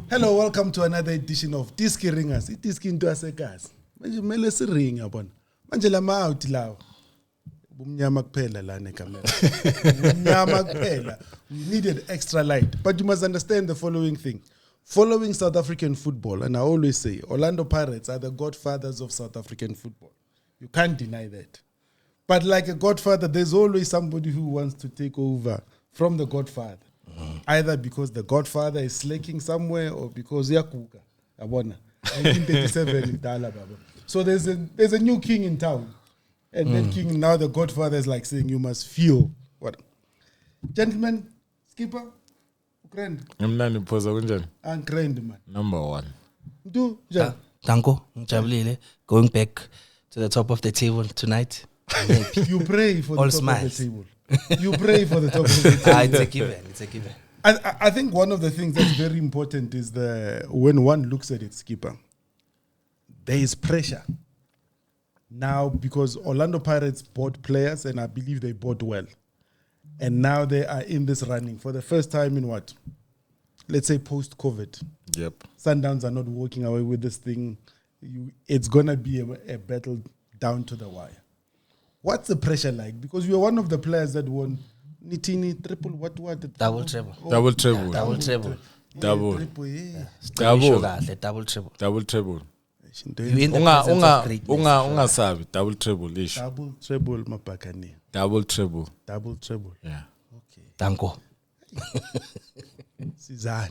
Hello, welcome to another edition of Diski Ringers. Diski into asekazi. Manje mele siringa yabona. Manje lama out lawo. Bumnyama kuphela la nekamera. Bumnyama kuphela. We needed extra light. But you must understand the following thing. Following South African football, and I always say, Orlando Pirates are the godfathers of South African football. You can't deny that. But like a godfather, there's always somebody who wants to take over from the godfather. Either because the godfather is slacking somewhere or because yakuka. Abona. 1937 Dala Baba. So there's a new king in town. And that king, now the godfather is like saying, you must feel what? Gentlemen, skipper, grand. I'm not imposing. And grand man. Number one. Do Danko, going back to the top of the table tonight. You pray for the All top smiles. of the table. You pray for the top of the table. It's a given. It's a given. I think one of the things that's very important is when one looks at it, skipper, there is pressure. Now, because Orlando Pirates bought players, and I believe they bought well. And now they are in this running for the first time in what? Let's say post-COVID. Yep. Sundowns are not walking away with this thing. It's going to be a battle down to the wire. What's the pressure like? Because you're one of the players that won Nitini, triple, what? Double treble. Oh, Double treble. Double treble. Double. Triple, yeah. Double. Double treble. Double treble. You in the presence of greatness. Sabi. Double treble ish. Double treble, mapakani. Double treble. Double treble. Yeah. Okay. Danko. Sizan.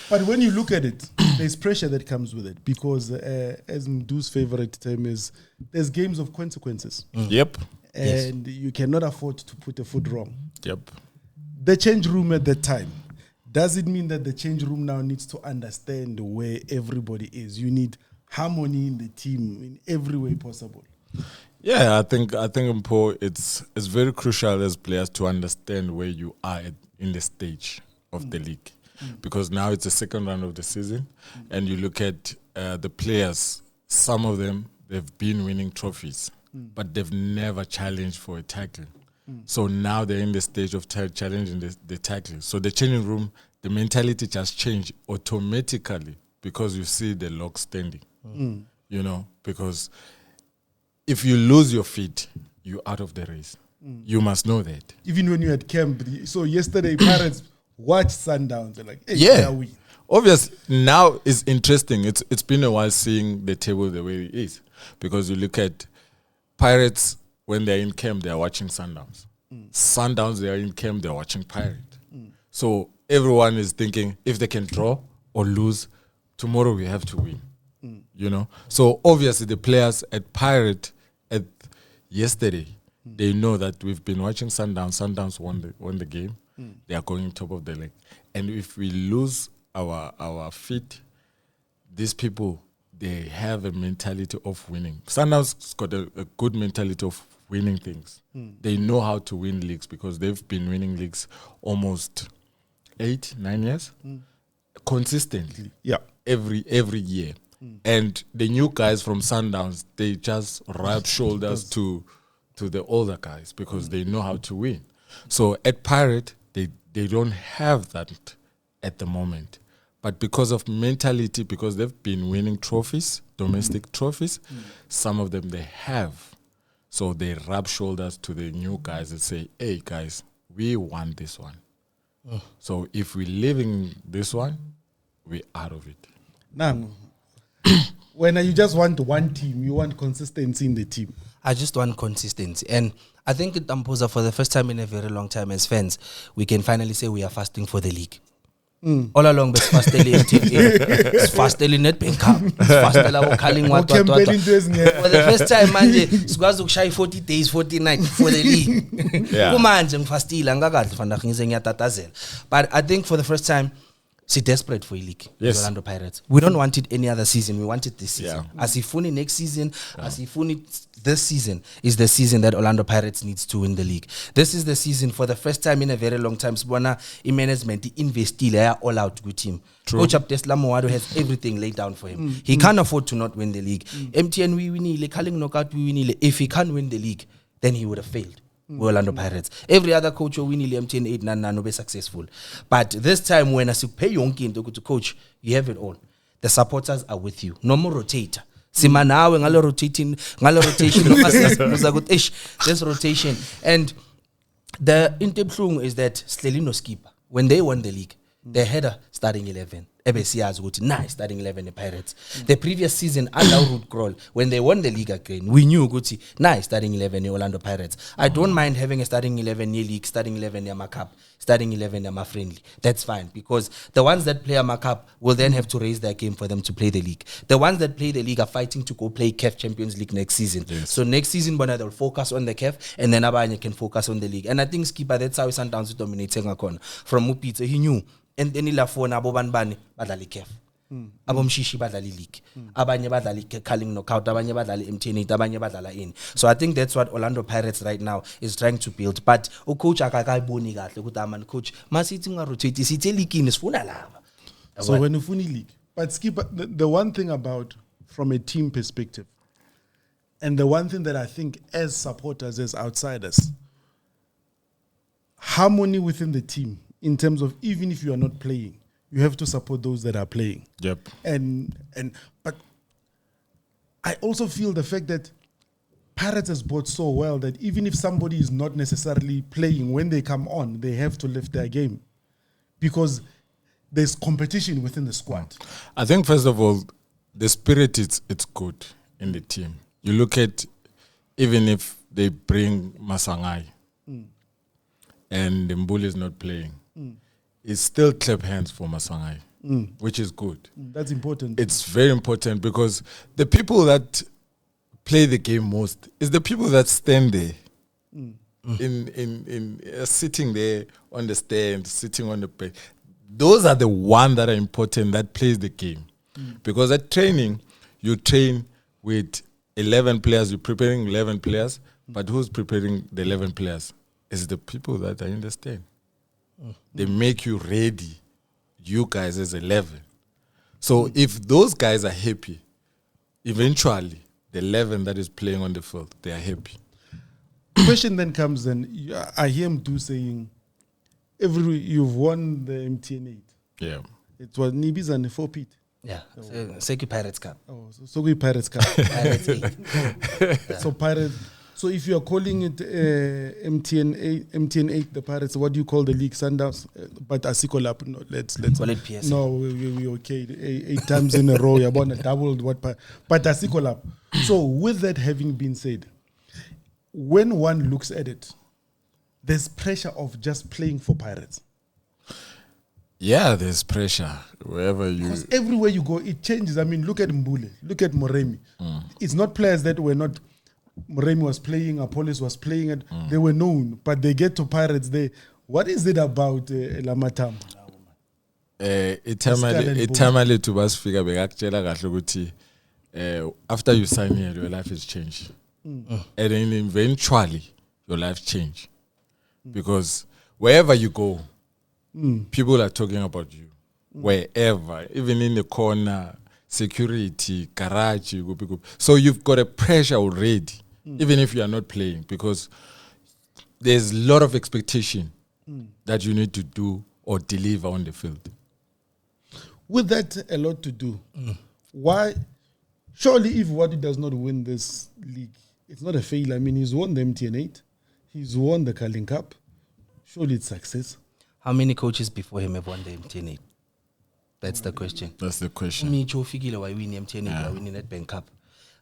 But when you look at it, there's pressure that comes with it because, as Mdu's favorite term is, there's games of consequences. Yep. And you cannot afford to put a foot wrong. Yep. The change room at that time, does it mean that the change room now needs to understand where everybody is? You need harmony in the team in every way possible. Yeah, I think Mpo, it's very crucial as players to understand where you are in the stage of the league. Because now it's the second round of the season, and you look at the players, some of them, they've been winning trophies, but they've never challenged for a title. So now they're in the stage of challenging the title. So the changing room, the mentality just changed automatically because you see the lock standing, you know, because if you lose your feet, you're out of the race. You must know that. Even when you at camp, so yesterday, Pirates watched Sundowns. They're like, hey, yeah. We. Obviously, now it's interesting. It's been a while seeing the table the way it is. Because you look at Pirates, when they're in camp, they're watching Sundowns. Sundowns, they're in camp, they're watching Pirates. So everyone is thinking, if they can draw or lose, tomorrow we have to win. You know? So obviously the players at Pirate at yesterday, they know that we've been watching Sundowns. Sundowns won the game. They are going top of the league. And if we lose our feet, these people, they have a mentality of winning. Sundowns got a good mentality of winning things. They know how to win leagues because they've been winning leagues almost 8-9 years consistently. Yeah. Every year. And the new guys from Sundowns, they just rub shoulders to the older guys because they know how to win. So at Pirate, they don't have that at the moment. But because of mentality, because they've been winning trophies, domestic trophies, some of them they have. So they rub shoulders to the new guys and say, hey guys, we want this one. So if we're leaving this one, we're out of it. Now, when you just want one team, you want consistency in the team. I just want consistency. And I think at Amposa, for the first time in a very long time as fans, we can finally say we are fasting for the league. All along, but fastly MTV, fastly Nedbank Cup, fastly calling what. For the first time, manje, sikwazi ukushaya 40 days, 40 nights for the league. Kumanje ngifastile angakadli vandag ngize ngiyatatazela. But I think for the first time, we're desperate for a league. Yes. Orlando Pirates. We don't want it any other season. We want it this season. Yeah. As if only next season, as if only this season is the season that Orlando Pirates needs to win the league. This is the season for the first time in a very long time. Sibona management investile all out good team. True. Coach Abdeslam Moado has everything laid down for him. He can't afford to not win the league. MTN we win, calling knockout we win. If he can't win the league, then he would have failed. Orlando Pirates. Every other coach will win MTN 8 no be successful. But this time when as you pay yonke to coach, you have it all. The supporters are with you. No more rotator. Simanawe ngalo rotation this rotation. And the interplung is that Stelino skipper. When they won the league, they had a starting 11. Ebesias would nice starting 11 the Pirates. The previous season under Ruud Krol, when they won the league again, we knew Gucci nice starting 11 the Orlando Pirates. I don't mind having a starting 11 near league, starting 11 near my cup, starting 11 near my friendly. That's fine because the ones that play a my cup will then have to raise their game for them to play the league. The ones that play the league are fighting to go play CAF Champions League next season. Yes. So next season, they'll focus on the CAF and then Abanye can focus on the league. And I think Skipper, that's how Sundowns dominating from Mupita. He knew. And then ila phone abo banbani badlali CAF abo mshishi badlali league abanye badlali calling knockout abanye badlali MTN 8 abanye badlala in. So I think that's what Orlando Pirates right now is trying to build. But coach akakayiboni kahle ukuthi man coach masithi ngarotate sithi league nisifuna lava. So when ufuni league, but Skip, the one thing about from a team perspective, and the one thing that I think as supporters, as outsiders, harmony within the team. In terms of even if you are not playing, you have to support those that are playing. Yep. But I also feel the fact that Pirates has bought so well that even if somebody is not necessarily playing, when they come on, they have to lift their game because there's competition within the squad. I think first of all, the spirit it's good in the team. You look at even if they bring Masangai and Mbuli is not playing. It's still clap hands for Masangai, which is good. That's important. It's very important because the people that play the game most is the people that stand there, in sitting there on the stand, sitting on the bench. Those are the ones that are important that plays the game, because at training you train with 11 players. You're preparing 11 players, but who's preparing the 11 players? Is the people that are in the stand. They make you ready, you guys as 11. So if those guys are happy, eventually the 11 that is playing on the field, they are happy. The question then comes I hear him saying, you've won the MTN 8. Yeah. It was Nibis and 4-Pit. Yeah, Seki Pirates Cup. Oh, so we Pirates Cup. Pirates 8. Yeah. So Pirates. So if you are calling it MTN 8, the Pirates, what do you call the league? Sundowns, but Asikolap. No, let's call it PS. No, we okay. 8 times in a row, you're about to double what, but Asikolap. So with that having been said, when one looks at it, there's pressure of just playing for Pirates. Yeah, there's pressure wherever you. Because everywhere you go, it changes. I mean, look at Mbule, look at Moremi. It's not players that were not. Moremi was playing, Apollos was playing, and they were known, but they get to Pirates. What is it about Lamatam? Eternally to us figure after you sign here, your life is changed, and then eventually your life change, because wherever you go, people are talking about you. Wherever, even in the corner, security, garage, so you've got a pressure already. Even if you are not playing, because there's a lot of expectation that you need to do or deliver on the field. With that, a lot to do. Why? Surely, if Wadi does not win this league, it's not a failure. I mean, he's won the MTN 8, he's won the Carling Cup. Surely, it's success. How many coaches before him have won the MTN 8? That's the question. That's the question. Micho Figile, why win the MTN 8? Why win the Nedbank Cup?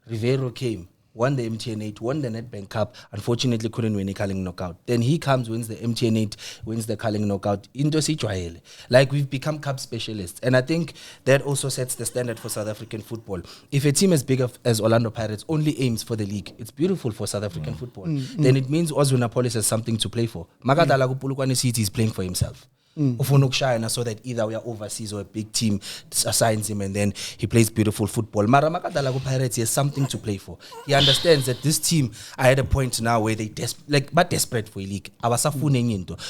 Rivero came. Won the MTN 8, won the Nedbank Cup, unfortunately couldn't win a Carling knockout. Then he comes, wins the MTN 8, wins the Carling knockout. Like, we've become cup specialists. And I think that also sets the standard for South African football. If a team as big as Orlando Pirates only aims for the league, it's beautiful for South African football. Then it means Ozwinapolis has something to play for. Magadala Pulukwane City is playing for himself. Ufunuk so that either we are overseas or a big team assigns him and then he plays beautiful football. Mara Makadalago Pirates has something to play for. He understands that this team are at a point now where they desperate for a league.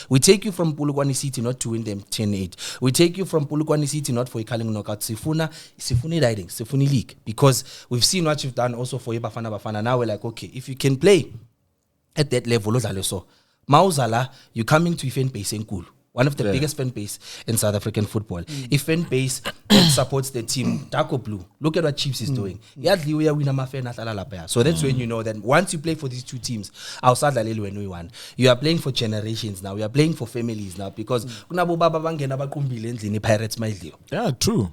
We take you from Polokwane City not to win them 10-8. We take you from Polokwane City not for a Carling knockout. Sifuni riding, Sifuni league. Because we've seen what you've done also for Bafana Bafana. Now we're like, okay, if you can play at that level, so Mauzala, you come into a fan base in Kulu. One of the biggest fan base in South African football. A fan base that supports the team, Darko Blue. Look at what Chiefs is doing. So that's when you know that once you play for these two teams, outside you are playing for generations now. You are playing for families now because Pirates Yeah, true.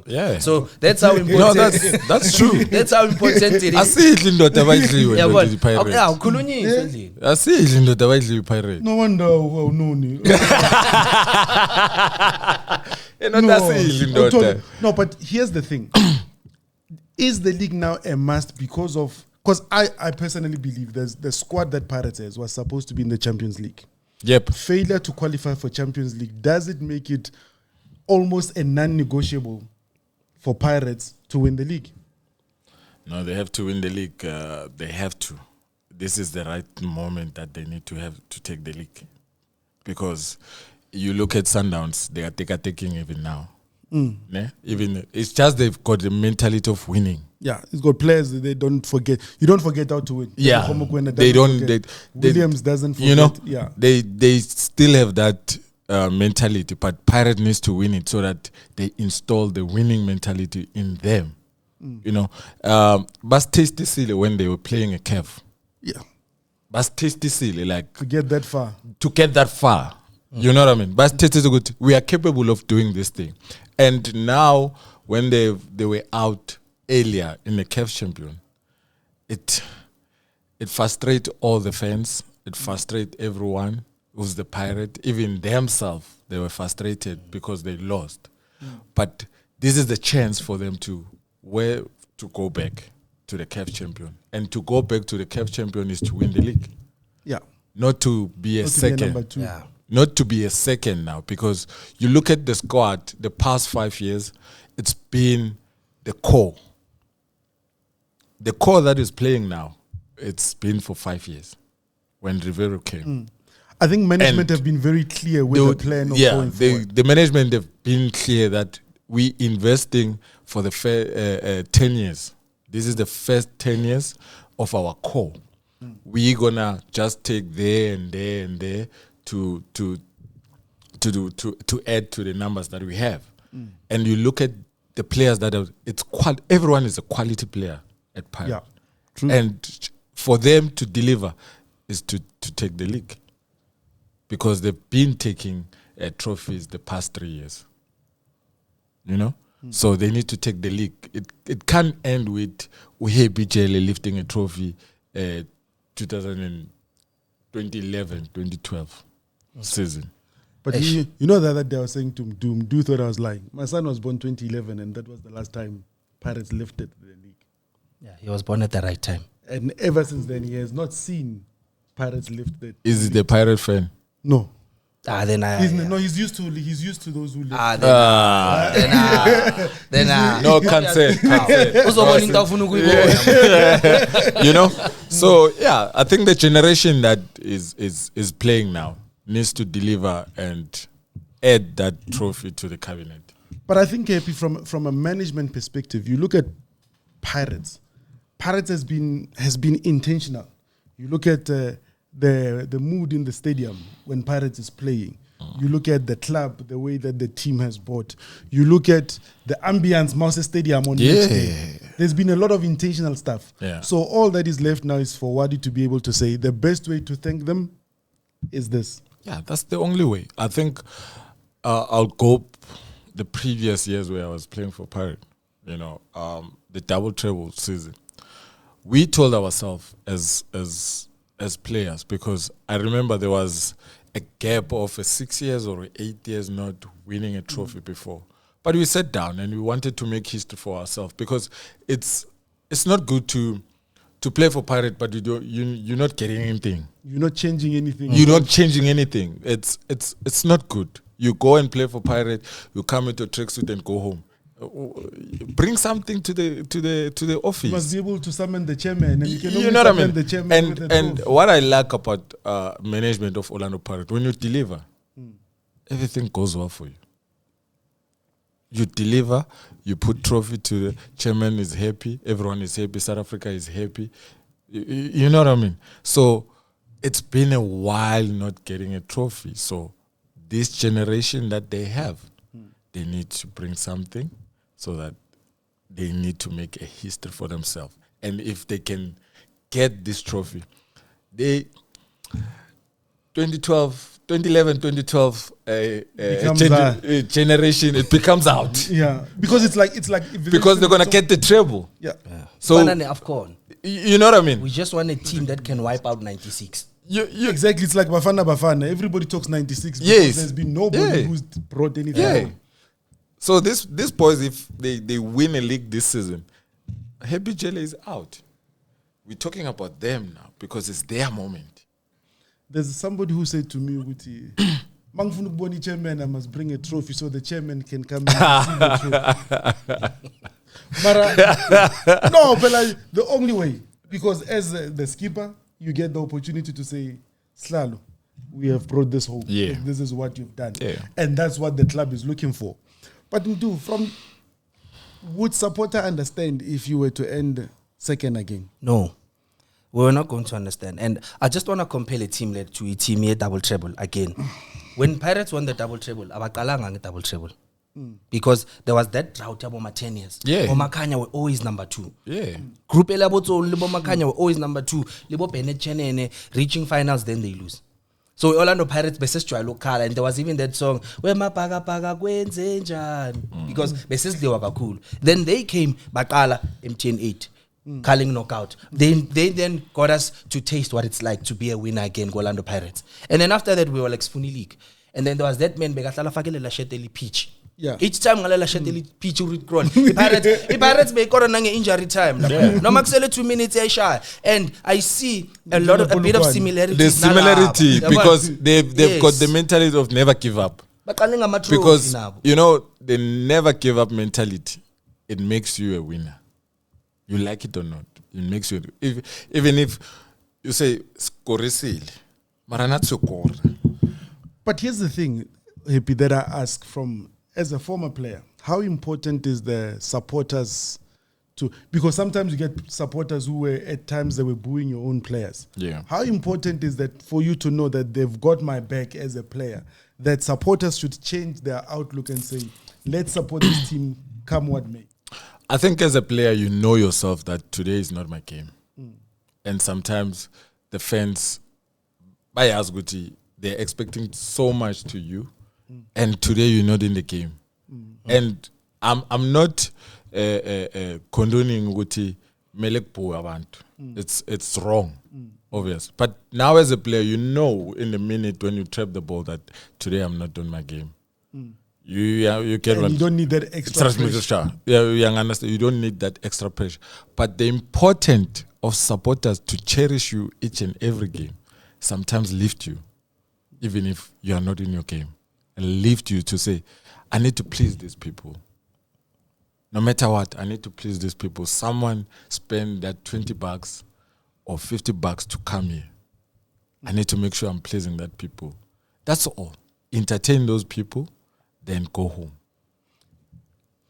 Yeah. So that's how important. No, that's true. That's how important it is. Asidli indoda abayidliwe Yeah, indoda but iPirates. awukhulunyiswa endlini. Asidli indoda abayidliwe iPirates. No wonder Noni. Asidli indoda. No, but here's the thing. Is the league now a must because I personally believe the squad that Pirates has was supposed to be in the Champions League. Yep. Failure to qualify for Champions League, does it make it almost a non-negotiable for Pirates to win the league? No, they have to win the league. They have to. This is the right moment that they need to have to take the league. Because you look at Sundowns, they are taking even now. Ne? Even it's just they've got the mentality of winning. Yeah, it's got players that they don't forget. You don't forget how to win. Yeah, they don't. Williams doesn't forget. You know, yeah. They still have that mentality, but Pirate needs to win it so that they install the winning mentality in them. You know, but tasty silly when they were playing a Kev. Yeah, but tasty silly like to get that far. You know what I mean? But tasty good. We are capable of doing this thing, and now when they were out earlier in the CAF champion, it frustrates all the fans. It frustrates everyone who's the Pirate. Even themselves, they were frustrated because they lost. But this is the chance for them to go back to the CAF champion. And to go back to the CAF champion is to win the league. Yeah. Not to be a second. Number two. Yeah. Not to be a second now, because you look at the squad, the past 5 years, it's been the core. The core that is playing now, it's been for 5 years when Rivero came. I think management have been very clear with the plan of going forward. The management have been clear that we investing for the 10 years. This is the first 10 years of our core. We're gonna just take there and there and there to add to the numbers that we have. And you look at the players that are, everyone is a quality player at Pirate. Yeah, true. And for them to deliver is to take the league, because they've been taking trophies the past 3 years. You know? So they need to take the league. It can't end with Uhe Bijele lifting a trophy 2011-2012 season. But you know the other day I was saying to Doom thought I was lying. My son was born 2011 and that was the last time Pirates lifted the league. Yeah, he was born at the right time. And ever since then he has not seen Pirates lift the Is he the Pirate fan? No. No, he's used to those who lift. No, can't say. You know? So yeah, I think the generation that is playing now needs to deliver and add that trophy to the cabinet. But I think, Happy, from a management perspective, you look at Pirates. Pirates has been intentional. You look at the mood in the stadium when Pirates is playing. You look at the club, the way that the team has bought. You look at the ambience, Mouse Stadium on match day. There's been a lot of intentional stuff. Yeah. So all that is left now is for Wadi to be able to say the best way to thank them is this. Yeah, that's the only way. I think I'll go the previous years where I was playing for Pirate, you know, the double treble season. We told ourselves as players, because I remember there was a gap of 6 years or 8 years not winning a trophy before. But we sat down and we wanted to make history for ourselves, because it's not good to play for Pirate, but you're not getting anything. You're not changing anything. You're not changing anything. It's not good. You go and play for Pirate, you come into a tracksuit and go home. Bring something to the office. You must be able to summon the chairman, and you can you know what I mean? The chairman and what I like about management of Orlando Pirates, when you deliver, everything goes well for you. you deliver, you put trophy to the chairman is happy, everyone is happy, South Africa is happy. You know what I mean? So it's been a while not getting a trophy. So this generation that they have, they need to bring something so that they need to make a history for themselves. And if they can get this trophy, 2011, 2012 generation, it becomes out. Yeah, because it's like Because they're going to get the treble. Yeah. So, Banana AFCON. you know what I mean? We just want a team that can wipe out 96. Exactly, it's like Bafana. Everybody talks 96 because Yes. there's been nobody who's brought anything. Yeah. out. So these boys, if they win a league this season, Happy Jelly is out. We're talking about them now because it's their moment. There's somebody who said to me, "Uti, Mangfunu Boni chairman, I must bring a trophy so the chairman can come and see the trophy." Mara, no, but like, the only way, because as the skipper, you get the opportunity to say, Slalo, we have brought this home. Yeah. This is what you've done. Yeah. And that's what the club is looking for. But would supporter understand if you were to end second again? No, we're not going to understand. And I just want to compare a team led to a team here double treble again. When Pirates won the double treble, abakalanga double treble. Because there was that drought about 10 years. Yeah. Omakanya were always number 2. Yeah. Group Elabotso, Libo Makanya were always number 2. Libo Bene Chenene reaching finals, then they lose. So Orlando Pirates basis to local, and there was even that song where ma paga kwenze njani, because basis they were cool. Then they came Bakala MTN 8. Calling knockout. They then got us to taste what it's like to be a winner again, Orlando Pirates. And then after that we were like Spoonie League. And then there was that man Begatala Fakele Lasheteli Peach. Yeah. Each time ngala Lasheteli Peach would crawl. Pirates may got an injury time. No maxele 2 minutes shy. And I see a bit of similarity. The similarity because they've got the mentality of never give up. Because you know the never give up mentality, it makes you a winner. You like it or not, it makes you. Even if you say scoresile, maranat score. But here's the thing, Happy, that I ask from as a former player, how important is the supporters to, because sometimes you get supporters who were at times they were booing your own players. Yeah. How important is that for you to know that they've got my back as a player, that supporters should change their outlook and say, let's support this team come what may? I think as a player, you know yourself that today is not my game. And sometimes the fans, by Asguti, they're expecting so much to you. And today you're not in the game. And I'm not condoning Guti melekpo abantu. It's wrong, obvious. But now as a player, you know in the minute when you trap the ball that today I'm not doing my game. You get And one. you don't need that extra pressure. Yeah, you understand. You don't need that extra pressure. But the importance of supporters to cherish you each and every game, sometimes lift you, even if you are not in your game, and lift you to say, I need to please these people. No matter what, I need to please these people. Someone spend that $20 or $50 to come here. I need to make sure I'm pleasing that people. That's all. Entertain those people, then go home.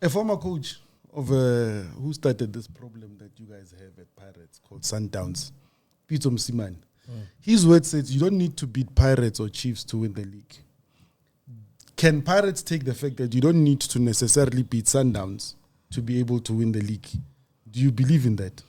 A former coach of who started this problem that you guys have at Pirates called Sundowns, Peter Msimani. His word says you don't need to beat Pirates or Chiefs to win the league. Can Pirates take the fact that you don't need to necessarily beat Sundowns to be able to win the league? Do you believe in that?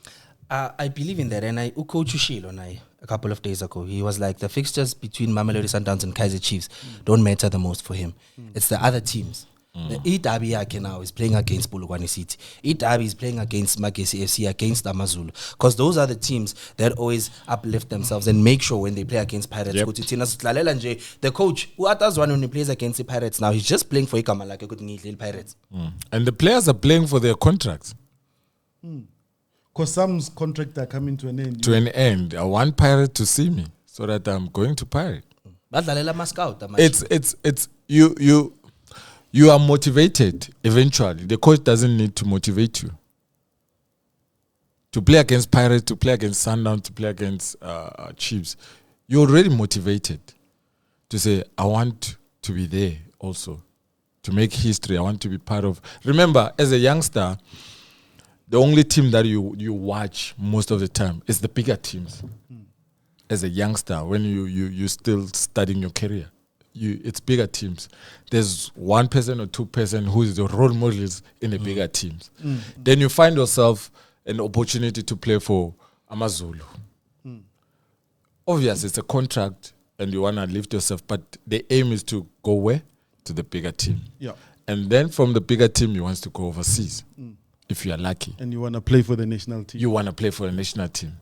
I believe in that, and Coach Ushilo a couple of days ago, he was like, the fixtures between Mamelodi Sundowns and Kaizer Chiefs don't matter the most for him. It's the other teams. The Idabi now is playing against Polokwane City. Idabi is playing against Magesi FC, against Amazulu. Because those are the teams that always uplift themselves and make sure when they play against Pirates. Yep. The coach, who others one when he plays against the Pirates now, he's just playing for Ikama like a good little Pirates. And the players are playing for their contracts. Because some contracts are coming to an end. To an end. I want Pirate to see me so that I'm going to Pirate. It's you are motivated eventually. The coach doesn't need to motivate you. To play against Pirates, to play against Sundown, to play against Chiefs, you're already motivated to say, I want to be there also. to make history. I want to be part of. Remember, as a youngster, the only team that you watch most of the time is the bigger teams. As a youngster, when you still studying your career, it's bigger teams. There's 1% or 2% who is the role models in the bigger teams. Then you find yourself an opportunity to play for Amazulu. Obviously, it's a contract and you want to lift yourself, but the aim is to go where? To the bigger team. Yeah. And then from the bigger team, you want to go overseas, if you are lucky. And you want to play for the national team. You want to play for the national team.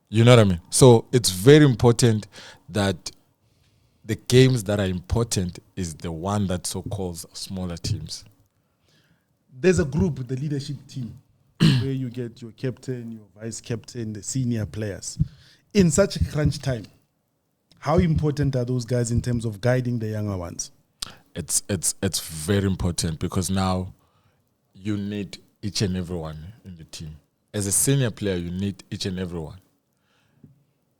You know what I mean? So it's very important that the games that are important is the one that so-called smaller teams. There's a group, the leadership team, where you get your captain, your vice captain, the senior players. In such a crunch time, how important are those guys in terms of guiding the younger ones? It's very important because now you need each and everyone in the team. As a senior player, you need each and everyone.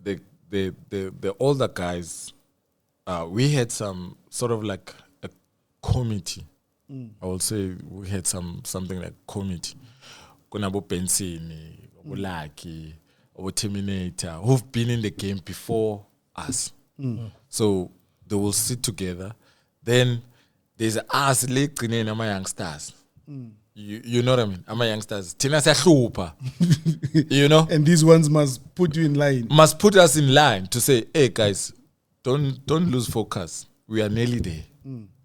The older guys, we had some sort of like a committee. I will say we had something like committee. Kunabo Pensini, Lucky, or Terminator, who've been in the game before us. So they will sit together. Then there's us, like my youngsters. You know what I mean? I'm a youngsters. You know? And these ones must put you in line. Must put us in line to say, hey guys, don't lose focus. We are nearly there.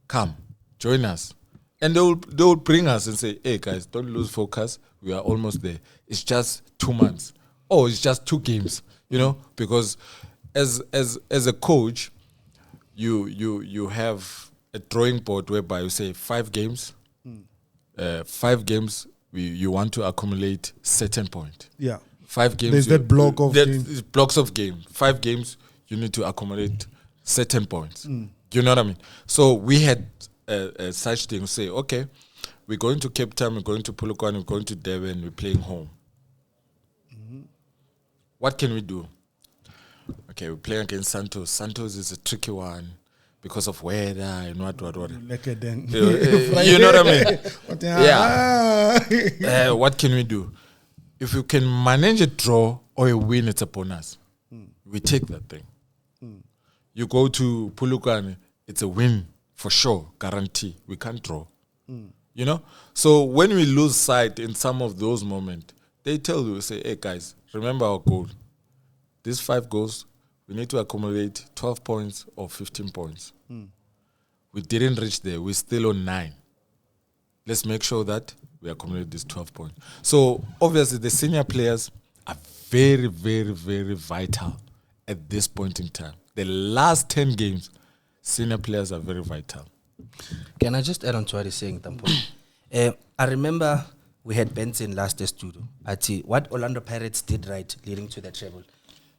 Come, join us. And they will bring us and say, hey guys, don't lose focus. We are almost there. It's just 2 months. Oh, it's just 2 games. You know? Because as a coach, you have a drawing board whereby you say 5 games. 5 games, you want to accumulate certain point. Yeah. 5 games. There's that block of games. Blocks of game. 5 games, you need to accumulate certain points. You know what I mean? So we had such things. Say, okay, we're going to Cape Town, we're going to Polokwane, we're going to Durban, we're playing home. What can we do? Okay, we're playing against Santos. Santos is a tricky one because of weather and what. Like you know what I mean? Yeah. What can we do? If you can manage a draw or a win, it's upon us. We take that thing. You go to Polokwane, it's a win for sure, guarantee. We can't draw. You know? So when we lose sight in some of those moments, they tell you, say, hey guys, remember our goal. These 5 goals, we need to accumulate 12 points or 15 points. We didn't reach there. We're still on 9. Let's make sure that we accumulate these 12 points. So, obviously, the senior players are very, very, very vital at this point in time. The last 10 games, senior players are very vital. Can I just add on to what he's saying, Tampo? I remember we had Benson last studio. What Orlando Pirates did right leading to the treble.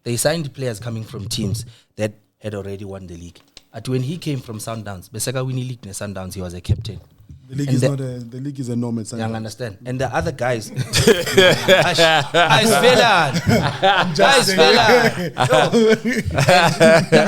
They signed players coming from teams that had already won the league. When he came from Sundowns, Beseka winning league in Sundowns, he was a captain. The league is not the league is a norm at I Sundowns. understand. And the other guys, the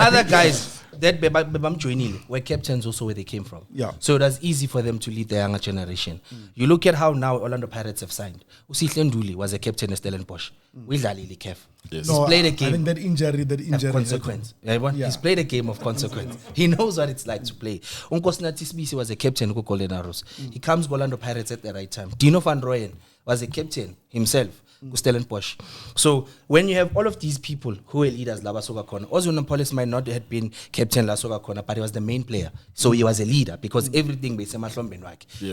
other guys that Bebam joining were captains also where they came from. Yeah. So it was easy for them to lead the younger generation. You look at how now Orlando Pirates have signed. Usihle Nduli was a captain at Stellenbosch. Widlali Kef. Yes. He's played a game. I think that injury Of consequence. Yeah. He's played a game of consequence. He knows what it's like to play. Unkosinathi Sibisi was a captain who called Arrows. He comes to Orlando Pirates at the right time. Dino van Rooyen was a captain himself. Stellenbosch. So when you have all of these people who are leaders, Laba Soka Kona, Ozuna Polis might not have been captain La Soka Kona, but he was the main player. So he was a leader because everything based on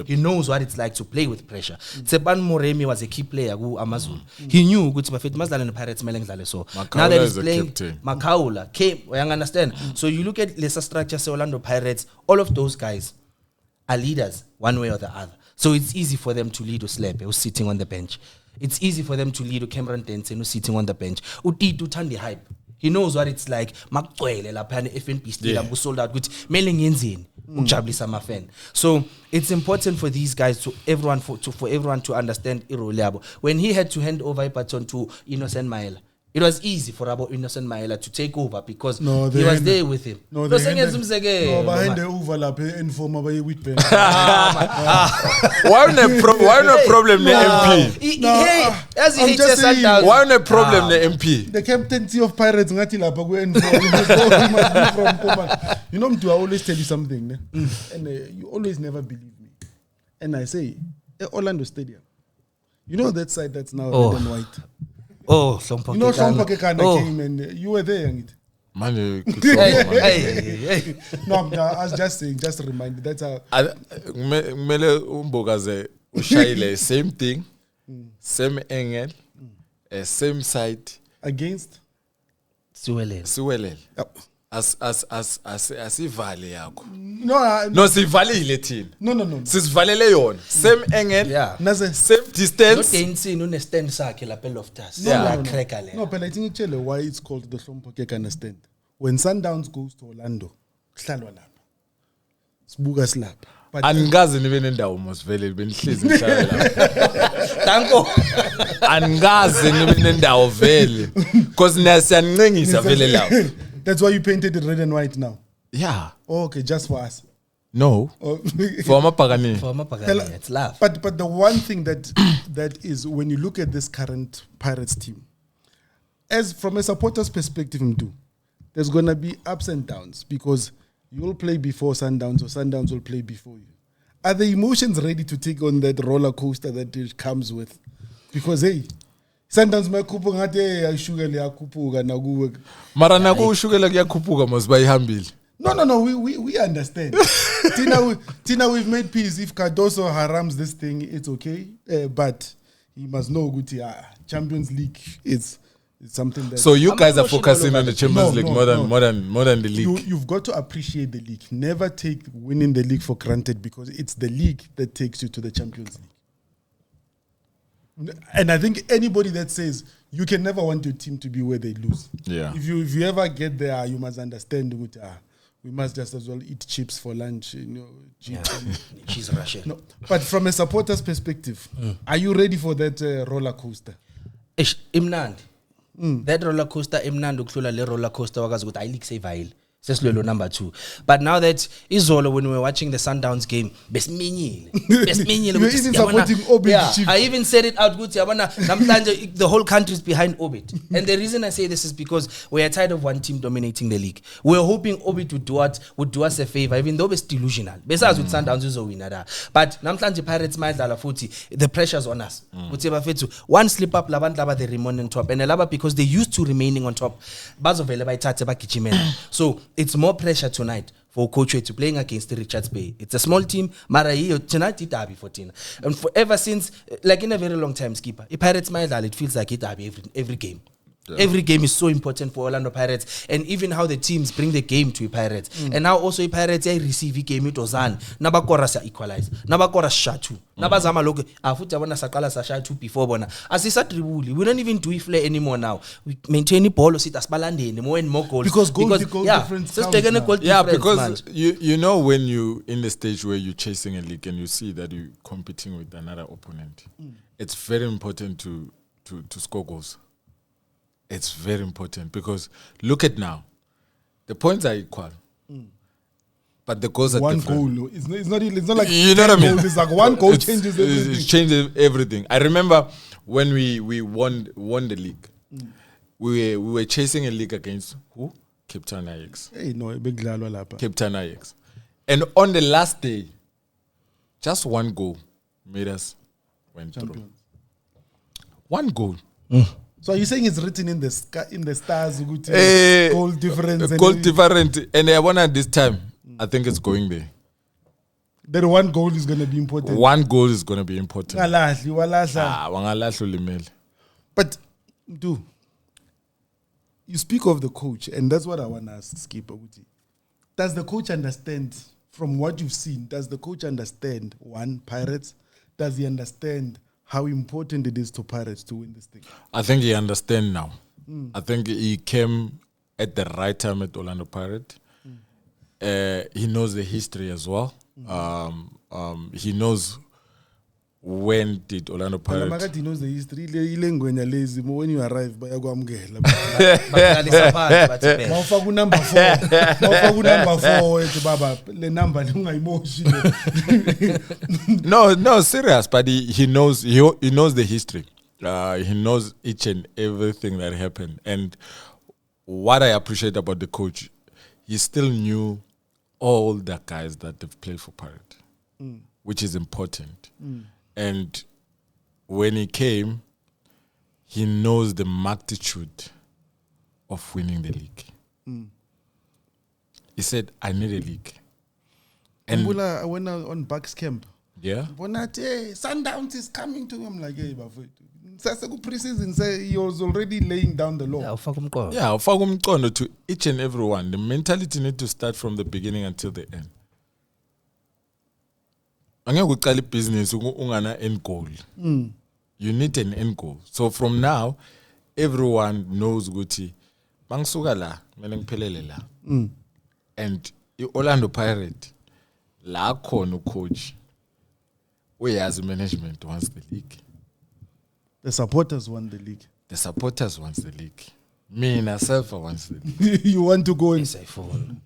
He knows what it's like to play with pressure. Tseban Moremi was a key player who Amazon. He knew good to the Pirates so now that he's playing Makaula came, you understand? So you look at lesser structure, say Orlando Pirates, all of those guys are leaders one way or the other. So it's easy for them to lead Slep who's sitting on the bench. It's easy for them to lead Cameron Denson who's sitting on the bench. Uti turn the hype. He knows what it's like. Makwele la phana FNP still am sold out with mailing yenzini ukujabulisa ama fan. So it's important for these guys for everyone to understand irole yabo. When he had to hand over a baton to Innocent Maela, It was easy for Rabo Innocent Maela to take over because No, he they was handed- there with him. No, So they saying handed- it's Umzekelo, no, behind man. the overlap in form of a wheat pen. Why no problem the MP? Hey, as he I'm hates just saying, Sundowns. Why no problem the MP? The captaincy of Pirates ngathi lapha ku-N4 you must be from Komani. You know, Mdu, I always tell you something, ne? And you always never believe me. And I say, Orlando Stadium, you know that side that's now Oh. red and white. Oh, Hlompo You know, Kekana. Shompa Kekana Oh. came and you were there, Yangit. Man, Hey. No, I was just saying, just a reminder. That's how. kumele umbokaze ushayile same thing, same angle, same side, Against? Siwelele. siwelele. Yep. Asivale yakho. No, Sivalile thina. no. Sisivalele yona. Same angle, Yeah. Naze. same No distance. dancing, no stand sakhe lapha Loftus. Yeah. Yeah, cracker le. No, but I think it's why it's called the Shompa Kekana stand. When Sundowns goes to Orlando, kuhlalwa lapha. Sibuka silapha. But Angazi nibe nendawo mosivele benihlezi ngihlala lapha. Danko. Angazi nibe nendawo vele. Because nasiyancengisa vele lapha. that's why you painted it red and white now. Yeah. Oh, okay, just for us. No. Oh, For amabhakani. For Mapagani, it's love. But the one thing that is when you look at this current Pirates team, as from a supporter's perspective, Mdu, there's gonna be ups and downs because you'll play before Sundowns or Sundowns will play before you. Are the emotions ready to take on that roller coaster that it comes with? Because hey, Sundowns makhuphuka ngathi hey ayishuka liyakhuphuka nakuwe. Mara naku ushukela kuyakhuphuka mos bayihambile. No, we understand. Tina, we've made peace. If Cardoso harams this thing, it's okay. But he must know, Guti, Champions League is something that. So you I'm guys are emotional focusing over on the it. Champions No, League no, more than the league. You've got to appreciate the league. Never take winning the league for granted because it's the league that takes you to the Champions League. And I think anybody that says you can never want your team to be where they lose. Yeah. If you ever get there, you must understand, Guti, we must just as well eat chips for lunch, chips and- She's Russian. No, but from a supporter's perspective, are you ready for that roller coaster? Ish, imnandi. That roller coaster, imnandi ukudlula le roller coaster wakazi ukuthi ayileague sevile. Sesilwelo number 2. But now that Izolo, when we were watching the Sundowns game, besiminyile. You were even supporting Obit Yeah, Chief. I even said it out, Guti, yabona, namhlanje the whole country is behind Obit. And the reason I say this is because we are tired of one team dominating the league. We were hoping Obit would do us a favor, even though it's delusional. Besides with Sundowns, uzowina da. But namhlanje Pirates madlala futhi, the pressure's on us. Guti bafethu, one slip up, labantu laba they remain on top. And laba because they used to remaining on top. Bazovele bayithathe bagijimela. So it's more pressure tonight for Coach to playing against Richards Bay. It's a small team. Mara tonight it derby for Tina. And for ever since, like in a very long time, skipper, if Pirates Maidal, it feels like it derby every game. Yeah. Every game is so important for Orlando Pirates, and even how the teams bring the game to Pirates. And now also Pirates they receive game it ozan. Nabakora sa equalize. Nabakora shatu. Nabazama logo. Afuta bona sakala sa shatu before bona. Asisa tribuli. We don't even do it flare anymore now. We maintain the ball. Sit asbalande. More and more goals. Because goal difference Just counts taking a now. goal Yeah, difference, because you know when you in the stage where you're chasing a league and you see that you're competing with another opponent, it's very important to score goals. It's very important because look at now, the points are equal, but the goals are One different. goal. It's not like You know what I 10 mean? goals. It's like one goal It's- changes It everything. changes everything. I remember when we won the league, we were chasing a league against who? Cape Town Ajax. Hey, no, big lalo lapha. Cape Town Ajax. And on the last day, just one goal made us went through. Champions. One goal. So are you saying it's written in the sky, in the stars? Ukuthi, Eh, goal difference. and Goal everything? different. And I want this time, I think it's going there. That one goal is going to be important. One goal is going to be important. Ungalahli, walahla. Wangalahla ulimele. But do you speak of the coach, and that's what I want to ask Skipper. Does the coach understand from what you've seen? Does the coach understand one Pirates? Does he understand how important it is to Pirates to win this thing? I think he understands now. I think he came at the right time at Orlando Pirates. He knows the history as well. He knows when did Orlando Pirates? Makati knows the history. Ile ngwenya lazy. When you arrive, bayakwamukela. Baqalisa phansi bathi bhe. Mawufaka number 4. Mawufaka number 4 ethi baba le number ungayimoshi. No, serious. But he knows the history. He knows each and everything that happened. And what I appreciate about the coach, he still knew all the guys that have played for Pirates, which is important. And when he came, he knows the magnitude of winning the league. He said, I need a league. And I went out on Bucks camp. Yeah. Bonate, Sundowns is coming to him. I'm like, hey, pre-season, he was already laying down the law. Yeah, ufaka umqondo. Yeah, ufaka umqondo to each and every one. The mentality need to start from the beginning until the end. Angeke uqale business ungana end goal. You need an end goal. So from now, everyone knows ukuthi mangisuka la, kumele ngiphelele la. And Orlando Pirates la khona ucoach uyazi management wants the league. The supporters won the league. The supporters wants the league. Me myself wants the league. You want to go in? iPhone.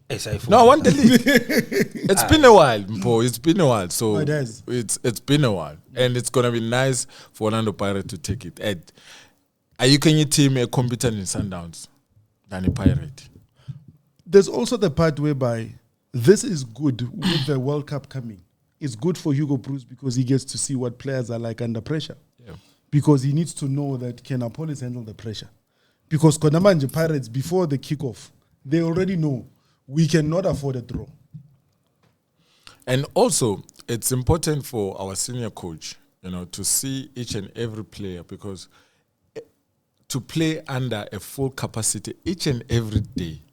No, I want the league. It's been a while, Mpo. It's been a while. So it has. It's been a while. And it's gonna be nice for Orlando Pirates to take it. And are you can your team a competent in Sundowns than a Pirate? There's also the part whereby this is good with the World Cup coming. It's good for Hugo Bruce because he gets to see what players are like under pressure. Yeah. Because he needs to know that can Apolis handle the pressure. Because Konamanje Pirates, before the kickoff, they already know we cannot afford a draw. And also, it's important for our senior coach, to see each and every player, because to play under a full capacity each and every day,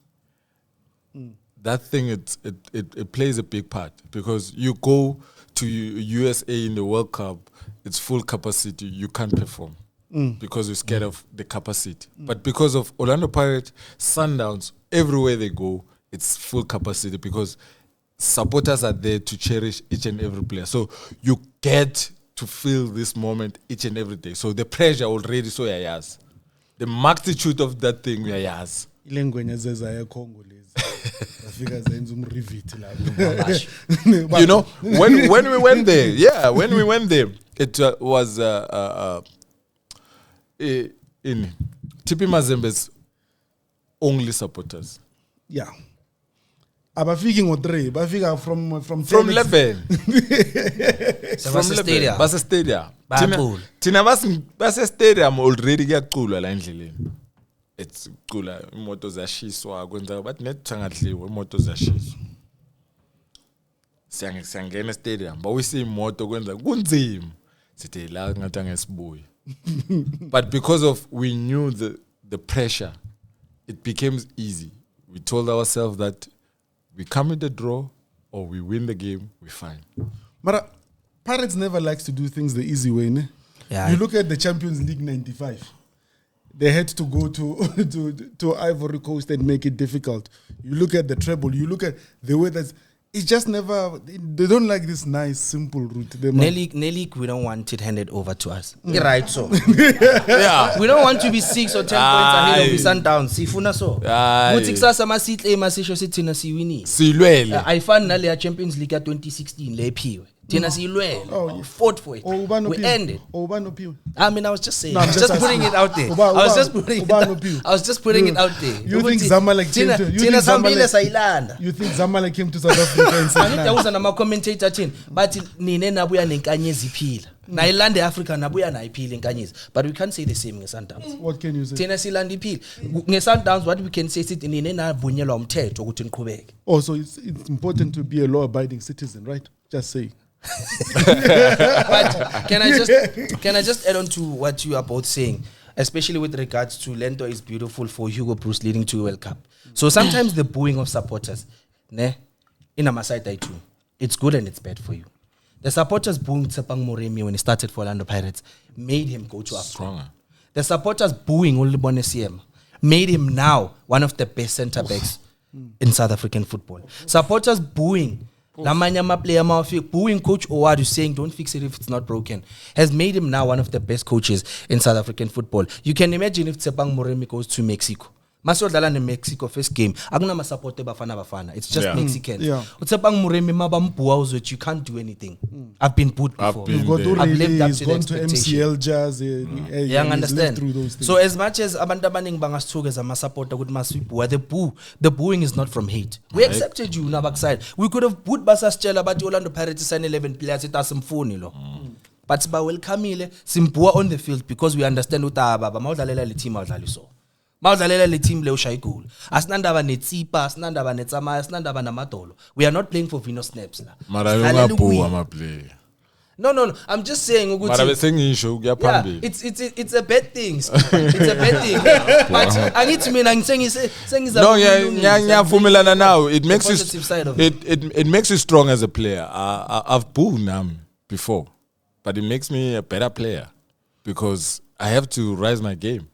that thing it plays a big part, because you go to USA in the World Cup, it's full capacity, you can't perform because you're scared of the capacity. But because of Orlando Pirates, Sundowns, everywhere they go, it's full capacity because supporters are there to cherish each and every player. So you get to feel this moment each and every day. So the pressure already, so yes. The magnitude of that we yes. Ilengwenya zeza ya Congo lezi. Afika zenza umriviti la. When we went there, it was in TP Mazembe's only supporters. Yeah. Abafiki ngo3, bafika from 11. Basa stadium. Bacula. Thina base stadium already kuyaculwa la endleleni. It's cula imoto zashiswa kwenza but net thangadliwe imoto zashiswa. Siyangena stadium but we see imoto kwenza kunzima. Sithi la ngathi angesibuyi. But because of we knew the pressure, it became easy. We told ourselves that we come in the draw or we win the game, we're fine. Mara, Pirates never likes to do things the easy way, ne? Yeah. You look at the Champions League 95. They had to go to Ivory Coast and make it difficult. You look at the treble, you look at the way that's it's just never they don't like this nice simple route. Nelly, we don't want it handed over to us. Right, so Yeah. we don't want to be 6 or 10 points ahead of the Sundowns. Sifuna so. Muthi kusasa masihle masisho sithina siwini. Silwele. Ayifani nale ya Champions League ya 2016 lephiwe. Thina silwele. We fought for it. We ended. I mean, I was just saying. No, I was just putting it out there. I was just putting it out there. You think Zamalek came to Tina Sambile sayilanda. You think Zamalek came to South Africa and said Anita uza na commentator thina but nine nabuya nenkanyezi iphila. Na ilande Africa nabuya na iphila inkanyezi. But we can't say the same ngeSundowns. What can you say? Thina silanda iphila. NgeSundowns what we can say is nine navunyelwa umthetho ukuthi niqhubeke. Oh, so it's important to be a law-abiding citizen, right? Just say. But can I just add on to what you are both saying, especially with regards to Lento is beautiful for Hugo Bruce leading to a World Cup. So sometimes the booing of supporters, in Amasai too, it's good and it's bad for you. The supporters booing Tsepang Moremi when he started for Orlando Pirates made him go to Africa. The supporters booing Olibone CM made him now one of the best centre backs in South African football. Supporters booing Lamanya player mafik booing coach Owadu saying don't fix it if it's not broken has made him now one of the best coaches in South African football. You can imagine if Tsepang Moremi goes to Mexico. Masodlala in Mexico first game. Aguna supporte bafana. It's just Mexicans. Yeah. Utsepang Moremi mabambuwa which you can't do anything. I've been booed before. been You've got there. I've lived up he's to the gone to expectation. MCL Jazz. Yeah, I understand. Through those things. So as much as abantu abaningi bangasithuka as ama-supporter ukuthi masibua, the booing is not from hate. We accepted you nabakuside. We could have booed basasitshela bathi Orlando Pirates sign 11 players it asimfuni lo. But siba welcomeile simbua on the field because we understand ukuthi baba mawudlalela le team awudlali so. Mawudlalela le team le ushaya igoli. Asinandaba netsipa, asinandaba netsamaya, asinandaba namadolo. We are not playing for Vino Snaps la. Mara yongabuwa ama-player. No. I'm just saying ukuthi Mara bese ngisho kuya yeah, phambili. it's a bad thing. It's a bad thing. But angithi mina sengiza No, ngiyavumelana now. It makes you positive side of it makes you strong as a player. I've booed Nam before, but it makes me a better player because I have to rise my game.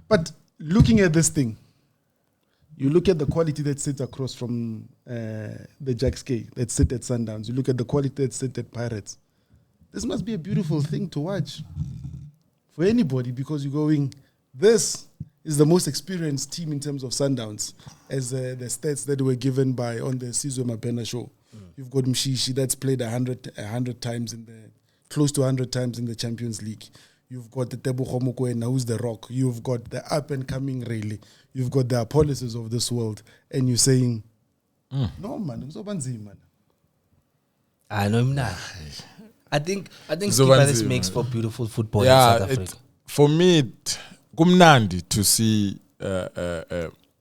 But looking at this thing, you look at the quality that sits across from the Jacks K that sit at Sundowns. You look at the quality that sit at Pirates. This must be a beautiful thing to watch for anybody because you're going, this is the most experienced team in terms of Sundowns as the stats that were given by on the Sizwe Mapena show. You've got Mshishi that's played 100 times close to 100 times in the Champions League. You've got the Tebogo Mokoena, who's the rock. You've got the up-and-coming Rayleigh. You've got the Apollos of this world. And you're saying, no, man, I'm so banzi, man. I know him now. I think Zobanzi, this makes man. for beautiful football in Yeah, South Africa. for me, kumnandi to see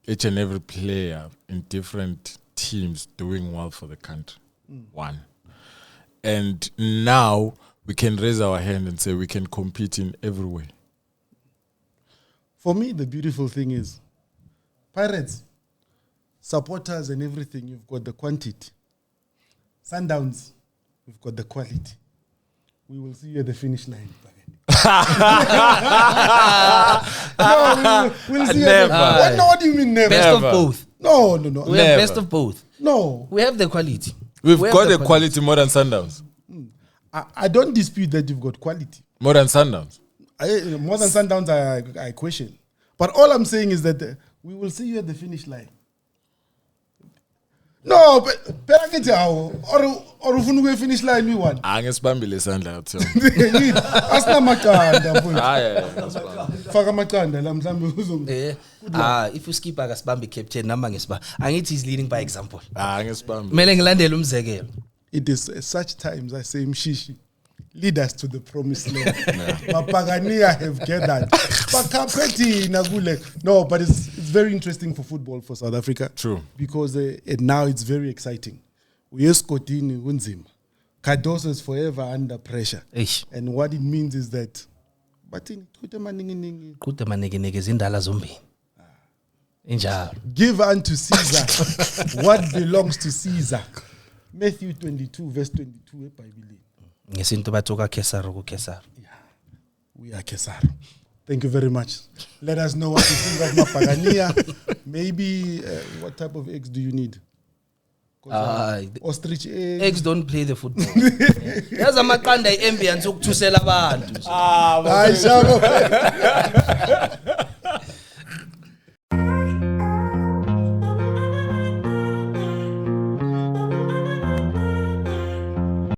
each and every player in different teams doing well for the country. One. And now we can raise our hand and say we can compete in every way. For me, the beautiful thing is, Pirates, supporters and everything, you've got the quantity. Sundowns, we've got the quality. We will see you at the finish line. We'll see you at Never. the, what do you mean never? Best of Never. both. No. We have Never. best of both. No. We have the quality. We've We have got the a quality more than Sundowns. I don't dispute that you've got quality. More than Sundowns. More than Sundowns, I question. But all I'm saying is that we will see you at the finish line. No, but perakithi or ufuna ukuya finish line we won. Angesibambile isandla kuthi. Asinamaqanda mfowethu. Yeah. Faka amaqanda la mhlambe If you skip akasibambe captain namba ngesiba. Angithi is leading by example. Angesibambile. Kumele ngilandele umzekelo. It is at such times I say Mshishi, lead us to the promised land. Mapagania have gathered. No, but it's very interesting for football for South Africa. True. Because now it's very exciting. Uyeskotini unzima. Cardoso is forever under pressure. Eish. And what it means is that kude maningi. Kude manike zindala zombini. Injalo. Give unto Caesar what belongs to Caesar. Matthew 22 verse 22 eBhayibhelini. Ngesinto bathoka Kesaro ku Kesaro. We are Kesaro. Thank you very much. Let us know what you think of Mapagania. Maybe what type of eggs do you need? Ostrich eggs. Eggs don't play the football. Yaza amaqanda iambience ukuthusela abantu. Hayi shabo.